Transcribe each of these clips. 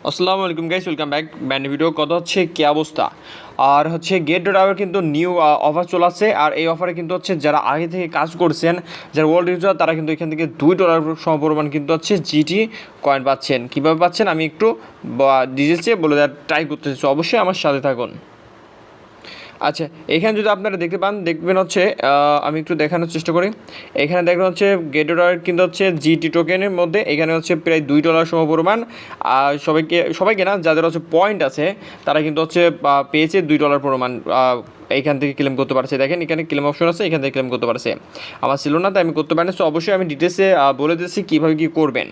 আসসালামু আলাইকুম guys, welcome back. Band video কথা হচ্ছে কি অবস্থা। আর হচ্ছে গেট ডট আওয়ার কিন্তু নিউ অফার চলে আসছে। আর এই অফারে কিন্তু হচ্ছে যারা আগে থেকে কাজ করছেন, যারা ওয়ার্ল্ড ইউজার, তারা কিন্তু এখান থেকে $2 সমপরিমাণ কিন্তু হচ্ছে জিটি কয়েন পাচ্ছেন। কীভাবে পাচ্ছেন আমি একটু ডিটেলসে বলে দেওয়ার ট্রাই করতেছি, অবশ্যই আমার সাথে থাকুন। আচ্ছা, এখানে যদি আপনারা দেখতে পান, দেখবেন হচ্ছে আমি একটু দেখানোর চেষ্টা করি। এখানে দেখবেন হচ্ছে গেট ডট কিন্তু হচ্ছে জিটি টোকেনের মধ্যে এখানে হচ্ছে প্রায় $2 সমপরিমাণ। আর সবাইকে না, যাদের হচ্ছে পয়েন্ট আছে তারা কিন্তু হচ্ছে পেয়েছে $2 পরিমাণ। এইখান থেকে ক্লেম করতে পারছে। দেখেন এখানে ক্লেম অপশন আছে, এখান থেকে ক্লেম করতে পারছে। আমার ছিল না, তাই আমি করতে পারিনি। সো অবশ্যই আমি ডিটেলসে বলে দিচ্ছি কীভাবে কী করবেন।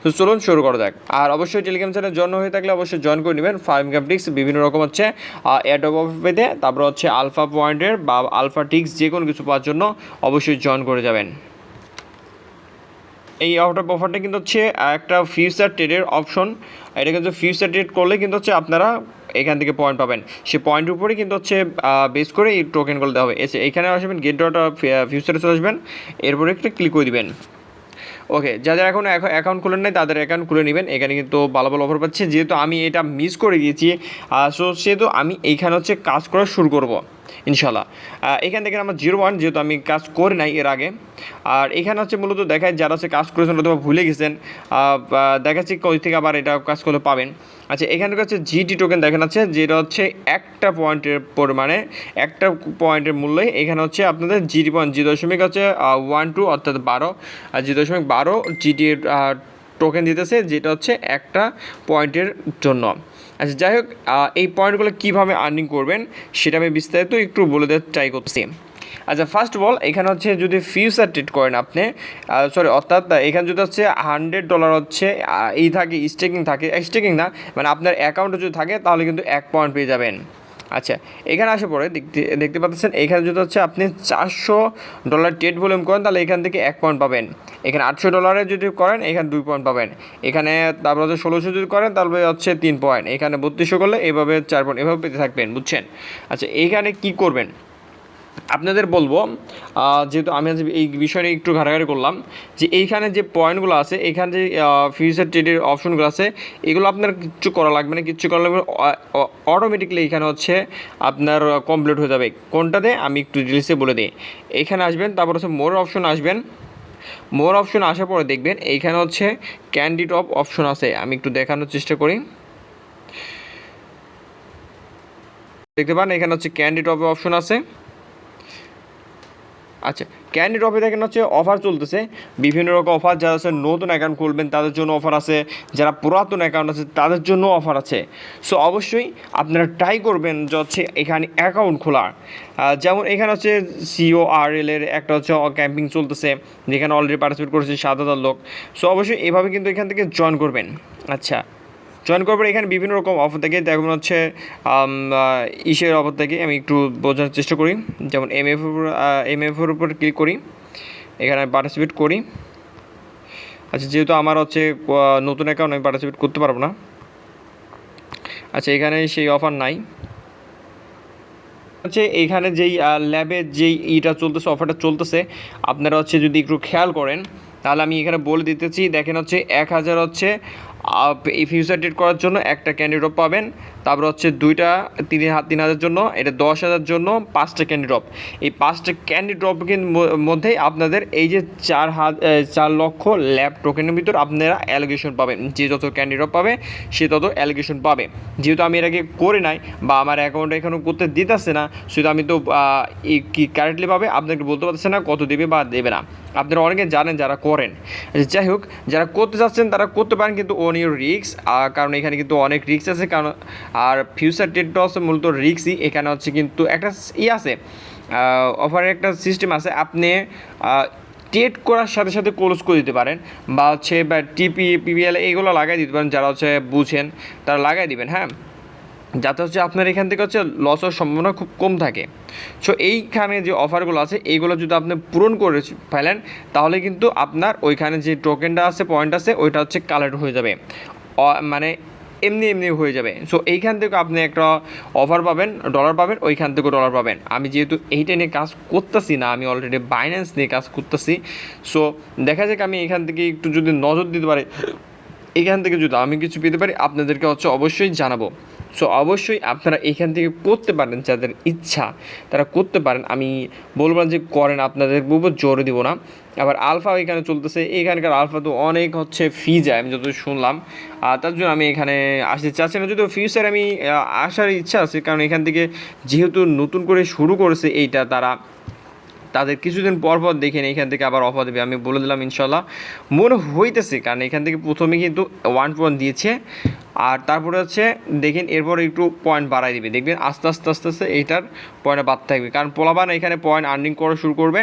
তো চলুন শুরু করা যাক। আর অবশ্যই টেলিগ্রাম চ্যানেল জয়েন হয়ে থাকলে অবশ্যই জয়েন করে নেবেন। ফার্ম ক্যাপটিক্স বিভিন্ন রকম হচ্ছে এয়ারড্রপ অফার পেতে, তারপর হচ্ছে আলফা পয়েন্টের বা আলফা টিক্স যে কোনো কিছু পাওয়ার জন্য অবশ্যই জয়েন করে যাবেন। এই অফারটা কিন্তু হচ্ছে একটা ফিউচার ট্রেডের অপশন। এটা কিন্তু ফিউচার ট্রেড করলে কিন্তু হচ্ছে আপনারা এখান থেকে পয়েন্ট পাবেন। সেই পয়েন্টের উপরেই কিন্তু হচ্ছে বেস করে এই টোকেনগুলো দেওয়া হবে। এখানে আসবেন, গেট ডট ফিউচারে চলে আসবেন, এরপরে একটা ক্লিক করে দিবেন। ওকে, যাদের এখন অ্যাকাউন্ট খুলেন নাই তাদের অ্যাকাউন্ট খুলে নেবেন। এখানে কিন্তু ভালো ভালো অফার পাচ্ছে। যেহেতু আমি এটা মিস করে গিয়েছি, সো সেহেতু আমি এইখানে হচ্ছে কাজ করা শুরু করব ইনশাল্লাহ। এখান থেকে আমার 0-1, যেহেতু আমি কাজ করি নাই এর আগে। আর এখানে হচ্ছে মূলত দেখায় যারা হচ্ছে কাজ করেছেন অথবা ভুলে গেছেন, দেখাচ্ছি কই থেকে আবার এটা কাজ করলে পাবেন। আচ্ছা, এখানে হচ্ছে জিটি টোকেন দেখেন আছে, যেটা হচ্ছে একটা পয়েন্টের পরিমাণে, একটা পয়েন্টের মূল্যে এখানে হচ্ছে আপনাদের জিটি পয়েন্ট 0.12 অর্থাৎ 12 আর 0.12 জিটির টোকেন দিতেছে, যেটা হচ্ছে একটা পয়েন্টের জন্য। আচ্ছা, যাই হোক, এই পয়েন্টগুলো কীভাবে আর্নিং করবেন সেটা আমি বিস্তারিত একটু বলে দেওয়ার ট্রাই করছি। আচ্ছা, ফার্স্ট অফ অল এখানে হচ্ছে যদি ফিউচার ট্রেড করেন আপনি, অর্থাৎ এখানে যদি হচ্ছে $100 হচ্ছে এই থাকে, স্টেকিং না, মানে আপনার অ্যাকাউন্টে যদি থাকে তাহলে কিন্তু 1 পয়েন্ট পেয়ে যাবেন। আচ্ছা, এখানে আসে পরে দেখতে পাচ্ছেন, এখানে যদি হচ্ছে আপনি $400 ট্রেড ভলিউম করেন তাহলে এখান থেকে 1 পয়েন্ট পাবেন। এখানে $800 যদি করেন এখানে 2 পয়েন্ট পাবেন। এখানে তারপর হচ্ছে 1600 যদি করেন তাহলে হচ্ছে 3 পয়েন্ট। এখানে 3200 করলে এভাবে 4 পয়েন্ট, এভাবে পেতে থাকবেন, বুঝছেন? আচ্ছা, এইখানে কী করবেন আপনাদের বলবো, যেহেতু আমি আজ এই বিষয়ে একটু ঘাটাঘাটি করলাম, যে এইখানে যে পয়েন্টগুলো আছে, এখানে যে ফিউচার ট্রেডের অপশনগুলো আছে, এগুলো আপনার কিচ্ছু করা লাগবে না। কিচ্ছু করা লাগবে, অটোমেটিকলি এখানে হচ্ছে আপনার কমপ্লিট হয়ে যাবে। কোনটাতে আমি একটু ডিটেলসে বলে দিই। এখানে আসবেন, তারপর হচ্ছে মোর অপশন আসবেন। মোর অপশন আসার পরে দেখবেন এইখানে হচ্ছে ক্যান্ডি টপ অপশন আছে। আমি একটু দেখানোর চেষ্টা করি। দেখতে পান এখানে হচ্ছে ক্যান্ডি টপ অপশন আছে। আচ্ছা, ক্যান্ডি টপে দেখেন হচ্ছে অফার চলতেছে, বিভিন্ন রকম অফার। যারা হচ্ছে নতুন অ্যাকাউন্ট খুলবেন তাদের জন্য অফার আছে, যারা পুরাতন অ্যাকাউন্ট আছে তাদের জন্য অফার আছে। সো অবশ্যই আপনারা ট্রাই করবেন যে হচ্ছে এখানে অ্যাকাউন্ট খোলার। যেমন এখানে হচ্ছে CORL এর একটা হচ্ছে ক্যাম্পিং চলতেছে, যেখানে অলরেডি পার্টিসিপেট করেছে 7,000 লোক। সো অবশ্যই এভাবে কিন্তু এখান থেকে জয়েন করবেন। আচ্ছা, জয়েন করবার এখানে বিভিন্ন রকম অফার থাকে। দেখুন হচ্ছে ইসের অফার থেকে আমি একটু বোঝানোর চেষ্টা করি। যেমন MF-এর উপর ক্লিক করি, এখানে আমি পার্টিসিপেট করি। আচ্ছা, যেহেতু আমার হচ্ছে নতুন অ্যাকাউন্ট, আমি পার্টিসিপেট করতে পারবো না। আচ্ছা, এখানে সেই অফার নাই। হচ্ছে এইখানে যেই ল্যাবের যেই চলতেছে, অফারটা চলতেছে, আপনারা হচ্ছে যদি একটু খেয়াল করেন তাহলে আমি এখানে বলে দিতেছি। দেখেন হচ্ছে 1000 হচ্ছে এই ফিউচার ট্রেড করার জন্য একটা ক্যান্ডিডেট পাবেন। তারপর হচ্ছে 3,000 জন্য, এটা 10,000 জন্য 5টা ক্যান্ডিডেট। এই 5টা ক্যান্ডিডেটের মধ্যেই আপনাদের এই যে 4 লক্ষ ল্যাব টোকেনের ভিতর আপনারা অ্যালোকেশন পাবেন। যে যত ক্যান্ডিডেট পাবে সে তত অ্যালোকেশন পাবে। যেহেতু আমি এর আগে করে নাই বা আমার অ্যাকাউন্টে এখনও করতে দিতেছে না, সেটা আমি তো কি কারেক্টলি পাবে আপনাকে বলতে পারতেছে না কত দেবে বা দেবে না। আপনারা অনেকে জানেন যারা করেন। যাই হোক, যারা করতে চাচ্ছেন তারা করতে পারেন, কিন্তু অন ইউর রিস্ক। কারণ এখানে কিন্তু অনেক রিস্ক আছে। কারণ আর ফিউচার ট্রেডটা হচ্ছে মূলত রিস্কই। এখানে হচ্ছে কিন্তু একটা আছে, অফারের একটা সিস্টেম আছে। আপনি ট্রেড করার সাথে সাথে ক্লোজ করে দিতে পারেন, বা হচ্ছে বা PPL এইগুলো লাগাই দিতে পারেন। যারা হচ্ছে বুঝেন তারা লাগাই দিবেন, হ্যাঁ, যাতে হচ্ছে আপনার এখান থেকে হচ্ছে লস হওয়ার সম্ভাবনা খুব কম থাকে। সো এইখানে যে অফারগুলো আছে এইগুলো যদি আপনি পূরণ করে ফেলেন তাহলে কিন্তু আপনার ওইখানে যে টোকেনটা আছে, পয়েন্ট আছে, ওইটা হচ্ছে কালেক্ট হয়ে যাবে, মানে এমনি হয়ে যাবে। সো এইখান থেকে আপনি একটা অফার পাবেন, ডলার পাবেন, ওইখান থেকেও ডলার পাবেন। আমি যেহেতু এইটা নিয়ে কাজ করতেছি না, আমি অলরেডি বাইন্যান্স নিয়ে কাজ করতেছি। সো দেখা যাক আমি এখান থেকে একটু যদি নজর দিতে পারি এখান থেকে যদি আমি কিছু পেতে পারি আপনাদেরকে হচ্ছে অবশ্যই জানাবো। সো অবশ্যই আপনারা এখান থেকে করতে পারেন, যাদের ইচ্ছা তারা করতে পারেন। আমি বলবো না যে করেন, আপনাদের বলবো জোরে দিব না। আবার আলফা এখানে চলতেছে, এখানকার আলফা তো অনেক হচ্ছে ফি যায় আমি যত শুনলাম, তার জন্য আমি এখানে আসতে চাচ্ছি না। যদিও ফিউচারে আমি আসার ইচ্ছা আছে, কারণ এখান থেকে যেহেতু নতুন করে শুরু করেছে এইটা, তাদের কিছুদিন পর পর দেখেন এখান থেকে আবার অফার দেবে, আমি বলে দিলাম ইনশাল্লাহ মনে হইতেছে। কারণ এখান থেকে প্রথমে কিন্তু 1 পয়েন্ট দিয়েছে, আর তারপরে হচ্ছে দেখেন এরপর একটু পয়েন্ট বাড়াই দিবে, দেখবেন আস্তে আস্তে আস্তে আস্তে এইটার পয়েন্টে বাড়তে থাকবে, কারণ পোলাবান এখানে পয়েন্ট আর্নিং করা শুরু করবে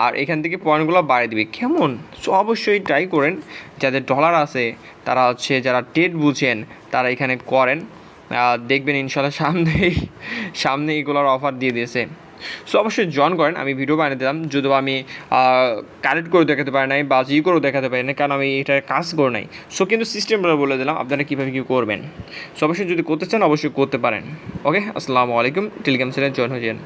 আর এখান থেকে পয়েন্টগুলো বাড়িয়ে দিবে। কেমন? সো অবশ্যই ট্রাই করেন, যাদের ডলার আছে তারা হচ্ছে, যারা ট্রেড বুঝেন তারা এখানে করেন, দেখবেন ইনশাল্লাহ সামনে এইগুলোর অফার দিয়ে দিয়েছে। সো অবশ্যই জয়েন করেন। আমি ভিডিও বানিয়ে দিলাম, যদিও আমি কারেক্ট করে দেখাতে পারি নাই বা করেও দেখাতে পারি না, কারণ আমি এটার কাজ করে নাই। সো কিন্তু সিস্টেমটা বলে দিলাম আপনারা কীভাবে কী করবেন। সো অবশ্যই যদি করতে চান অবশ্যই করতে পারেন। ওকে, আসসালামু আলাইকুম। টেলিগ্রাম চ্যানেলে জয়েন হয়ে যান।